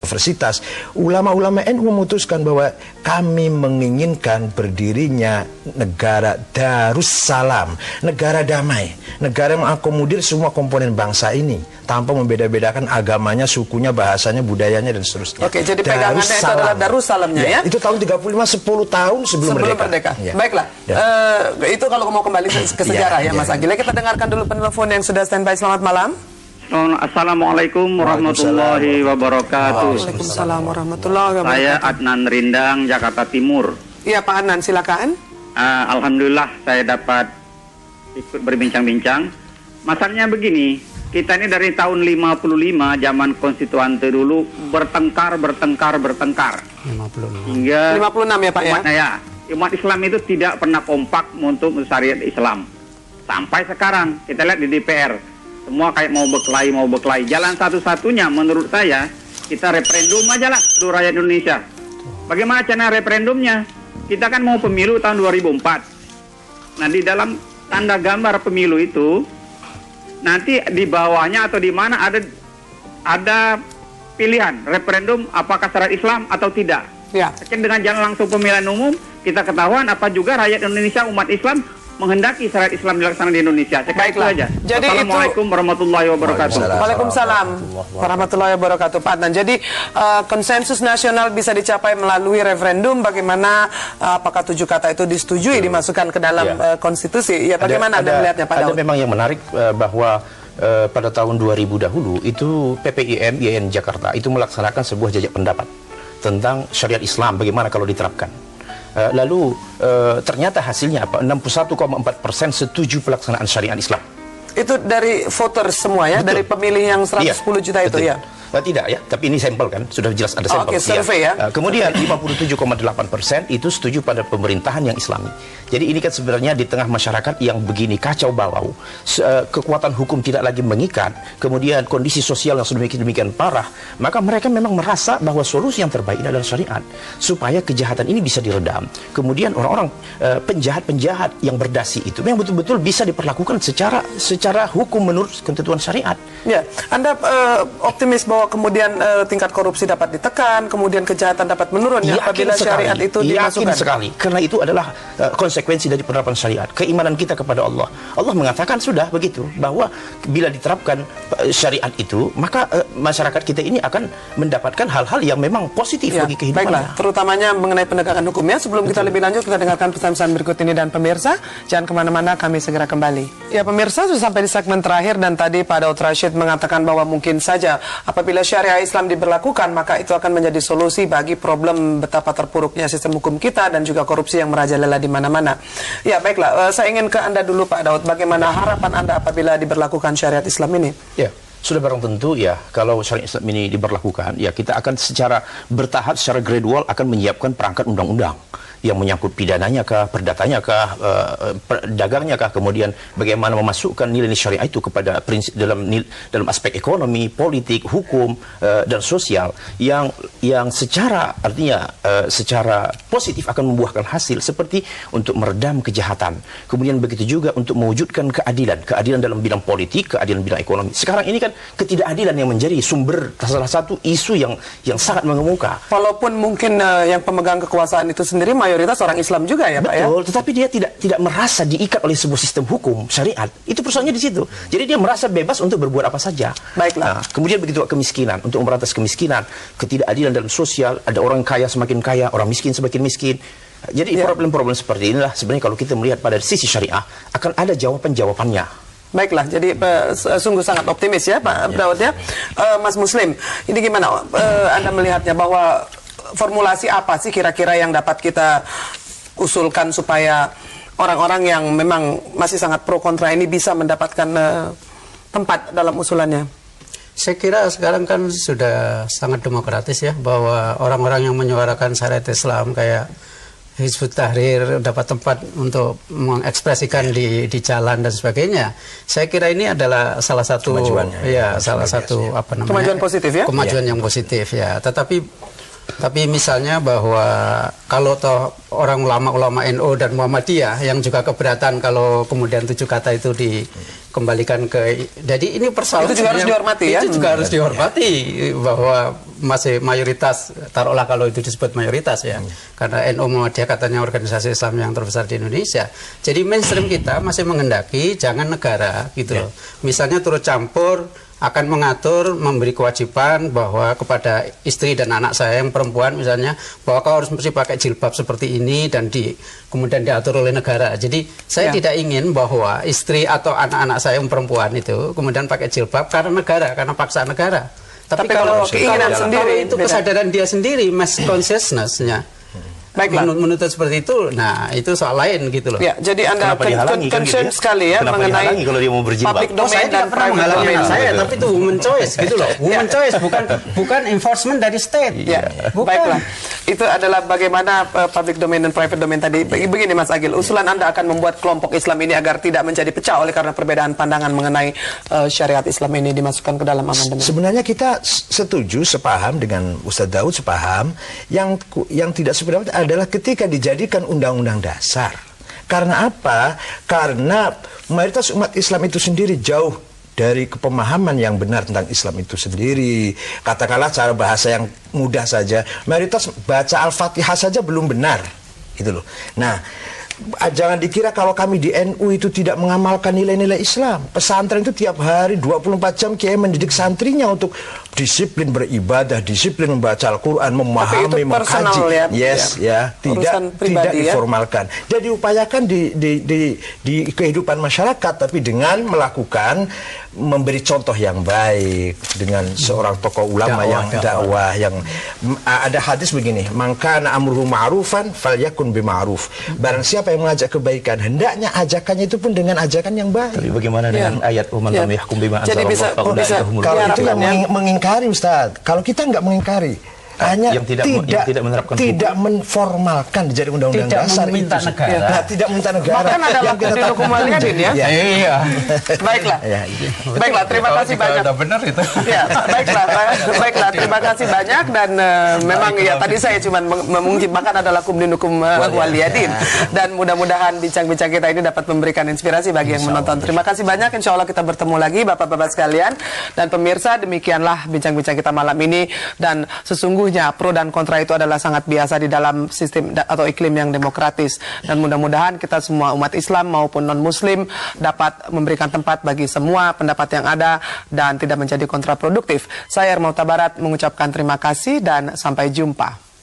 universitas, ulama-ulama NU memutuskan bahwa kami menginginkan berdirinya negara Darussalam, negara damai, negara yang mengakomodir semua komponen bangsa ini tanpa membeda-bedakan agamanya, sukunya, bahasanya, budayanya dan seterusnya. Oke, jadi pegangannya itu adalah Darussalamnya ya? Itu tahun 35, 10 tahun sebelum merdeka. Ya. Baiklah, itu kalau mau kembali ke sejarah ya Mas Agil. Kita dengarkan dulu penelpon yang sudah standby. Selamat malam. Assalamualaikum warahmatullahi wabarakatuh. Waalaikumsalam warahmatullahi wabarakatuh. Saya Adnan Rindang, Jakarta Timur. Iya Pak Adnan, silakan. Alhamdulillah saya dapat ikut berbincang-bincang. Masalahnya begini, kita ini dari tahun 55 zaman konstituante dulu bertengkar. 56. Hingga 56 ya Pak ya? Umat Islam itu tidak pernah kompak untuk syariat Islam. Sampai sekarang kita lihat di DPR. Semua kayak mau berkelahi. Jalan satu-satunya menurut saya, kita referendum aja lah seluruh rakyat Indonesia. Bagaimana cara referendumnya? Kita kan mau pemilu tahun 2004. Nah, di dalam tanda gambar pemilu itu, nanti di bawahnya atau di mana ada pilihan referendum apakah syariat Islam atau tidak. Ya. Dengan jalan langsung pemilihan umum, kita ketahuan apa juga rakyat Indonesia, umat Islam menghendaki syariat Islam dilaksanakan di Indonesia. Baiklah aja. Jadi Assalamualaikum warahmatullahi wabarakatuh. Waalaikumsalam warahmatullahi wabarakatuh Pak Adnan. Jadi konsensus nasional bisa dicapai melalui referendum. Bagaimana apakah 7 kata itu disetujui dimasukkan ke dalam konstitusi? Ya bagaimana Anda melihatnya Pak Daud? Ada memang yang menarik bahwa pada tahun 2000 dahulu itu PPIM IAIN Jakarta itu melaksanakan sebuah jajak pendapat tentang syariat Islam bagaimana kalau diterapkan. Lalu ternyata hasilnya apa? 61,4% setuju pelaksanaan syariat Islam. Itu dari voters semua ya, betul. Dari pemilih yang 110 juta itu ya? Tidak ya, tapi ini sampel kan, sudah jelas ada sampel. Oke, survei ya. Kemudian 57,8% itu setuju pada pemerintahan yang Islami. Jadi ini kan sebenarnya di tengah masyarakat yang begini kacau balau, kekuatan hukum tidak lagi mengikat, kemudian kondisi sosial yang sedemikian parah, maka mereka memang merasa bahwa solusi yang terbaik adalah syariat, supaya kejahatan ini bisa diredam. Kemudian orang-orang penjahat-penjahat yang berdasi itu memang betul-betul bisa diperlakukan secara hukum menurut ketentuan syariat. Ya, Anda optimis bahwa kemudian tingkat korupsi dapat ditekan, kemudian kejahatan dapat menurun ya apabila syariat itu dimasukkan. Yakin sekali, karena itu adalah konsekuensi dari penerapan syariat. Keimanan kita kepada Allah. Allah mengatakan sudah begitu, bahwa bila diterapkan syariat itu, maka masyarakat kita ini akan mendapatkan hal-hal yang memang positif bagi kehidupannya. Baiklah, terutamanya mengenai penegakan hukumnya. Sebelum kita lebih lanjut, kita dengarkan pesan-pesan berikut ini. Dan pemirsa, jangan kemana-mana, kami segera kembali. Ya pemirsa, sudah sampai di segmen terakhir, dan tadi Pak Daud Rashid mengatakan bahwa mungkin saja apabila syariah Islam diberlakukan, maka itu akan menjadi solusi bagi problem betapa terpuruknya sistem hukum kita dan juga korupsi yang merajalela di mana-mana. Ya, baiklah. Saya ingin ke Anda dulu, Pak Daud. Bagaimana harapan Anda apabila diberlakukan syariat Islam ini? Ya, sudah barang tentu ya, kalau syariat Islam ini diberlakukan, ya kita akan secara bertahap, secara gradual akan menyiapkan perangkat undang-undang yang menyangkut pidananya kah, perdatanya kah, dagangnya kah, kemudian bagaimana memasukkan nilai-nilai syariah itu kepada prinsip dalam aspek ekonomi, politik, hukum dan sosial yang secara artinya secara positif akan membuahkan hasil seperti untuk meredam kejahatan. Kemudian begitu juga untuk mewujudkan keadilan dalam bidang politik, keadilan bidang ekonomi. Sekarang ini kan ketidakadilan yang menjadi sumber salah satu isu yang sangat mengemuka. Walaupun mungkin yang pemegang kekuasaan itu sendiri mayoritas orang Islam juga ya Pak ya? Betul, tetapi dia tidak merasa diikat oleh sebuah sistem hukum syariat. Itu persoalannya di situ. Jadi dia merasa bebas untuk berbuat apa saja. Baiklah. Nah, kemudian begitu kemiskinan, untuk memberantas kemiskinan, ketidakadilan dalam sosial, ada orang kaya semakin kaya, orang miskin semakin miskin. Jadi problem-problem seperti inilah sebenarnya kalau kita melihat pada sisi syariah akan ada jawaban-jawabannya. Baiklah, jadi sungguh sangat optimis ya Pak Daud ya. Mas Muslim, ini gimana Anda melihatnya, bahwa formulasi apa sih kira-kira yang dapat kita usulkan supaya orang-orang yang memang masih sangat pro kontra ini bisa mendapatkan tempat dalam usulannya? Saya kira sekarang kan sudah sangat demokratis ya, bahwa orang-orang yang menyuarakan syariat Islam kayak Hizbut Tahrir dapat tempat untuk mengekspresikan di jalan dan sebagainya. Saya kira ini adalah salah satu kemajuan positif ya. Kemajuan yang positif ya. Tapi misalnya bahwa kalau toh orang ulama-ulama NU dan Muhammadiyah yang juga keberatan kalau kemudian 7 kata itu dikembalikan ke, jadi ini persoalan itu juga harus dihormati ya. Itu juga harus dihormati, bahwa masih mayoritas, taruhlah kalau itu disebut mayoritas ya, karena NU Muhammadiyah katanya organisasi Islam yang terbesar di Indonesia. Jadi mainstream kita masih menghendaki jangan negara gitu loh. Misalnya turut campur akan mengatur, memberi kewajiban bahwa kepada istri dan anak saya yang perempuan misalnya, bahwa kau harus mesti pakai jilbab seperti ini dan kemudian diatur oleh negara. Jadi saya tidak ingin bahwa istri atau anak-anak saya yang perempuan itu kemudian pakai jilbab karena negara, karena paksaan negara. Tapi kalau keinginan sendiri, itu kesadaran dia sendiri, mass consciousness-nya. Baiklah, menuntut seperti itu, nah itu soal lain gitu loh. Ya, jadi Anda concern sekali ya mengenai kalau dia mau berjilbab. public domain dan private domain. Saya, tapi itu woman choice gitu loh. Woman choice bukan enforcement dari state. Ya, baiklah. Itu adalah bagaimana public domain dan private domain tadi. Begini Mas Agil, usulan Anda akan membuat kelompok Islam ini agar tidak menjadi pecah oleh karena perbedaan pandangan mengenai syariat Islam ini dimasukkan ke dalam amandemen. Sebenarnya kita setuju, sepaham dengan Ustadz Daud, sepaham. Yang tidak sependapat adalah ketika dijadikan undang-undang dasar. Karena apa? Karena mayoritas umat Islam itu sendiri jauh dari pemahaman yang benar tentang Islam itu sendiri. Katakanlah cara bahasa yang mudah saja, mayoritas baca Al-Fatihah saja belum benar, gitu loh. Nah, jangan dikira kalau kami di NU itu tidak mengamalkan nilai-nilai Islam. Pesantren itu tiap hari 24 jam kiai mendidik santrinya untuk disiplin beribadah, disiplin membaca Al-Quran, memahami, mengkaji. Tidak diformalkan. Dia diupayakan di kehidupan masyarakat, tapi dengan melakukan, memberi contoh yang baik dengan seorang tokoh ulama yang dakwah, yang ada hadis begini, mangkana amruhu ma'rufan falyakun bima'ruf. Barang siapa yang mengajak kebaikan, hendaknya ajakannya itu pun dengan ajakan yang baik. Tapi bagaimana dengan ayat man lam yahkum bima anzalallahu kalau itu yang mengingkari, Ustaz. Kalau kita nggak mengingkari, hanya yang tidak menerapkan tidak menformalkan jadi undang-undang dasar itu. Tidak meminta negara. Bahkan ada waktu di hukum waliyadin ya. Iya. Baiklah. Baiklah, terima kasih banyak. Udah benar itu. Ya, baiklah, terima kasih banyak dan memang ya tadi saya cuma mengungkapkan adalah hukum waliyadin dan mudah-mudahan bincang-bincang kita ini dapat memberikan inspirasi bagi yang menonton. Terima kasih banyak. Insya Allah kita bertemu lagi Bapak-bapak sekalian dan pemirsa. Demikianlah bincang-bincang kita malam ini dan sesungguhnya pro dan kontra itu adalah sangat biasa di dalam sistem atau iklim yang demokratis dan mudah-mudahan kita semua umat Islam maupun non-Muslim dapat memberikan tempat bagi semua pendapat yang ada dan tidak menjadi kontraproduktif. Saya Hermawan Huta Barat mengucapkan terima kasih dan sampai jumpa.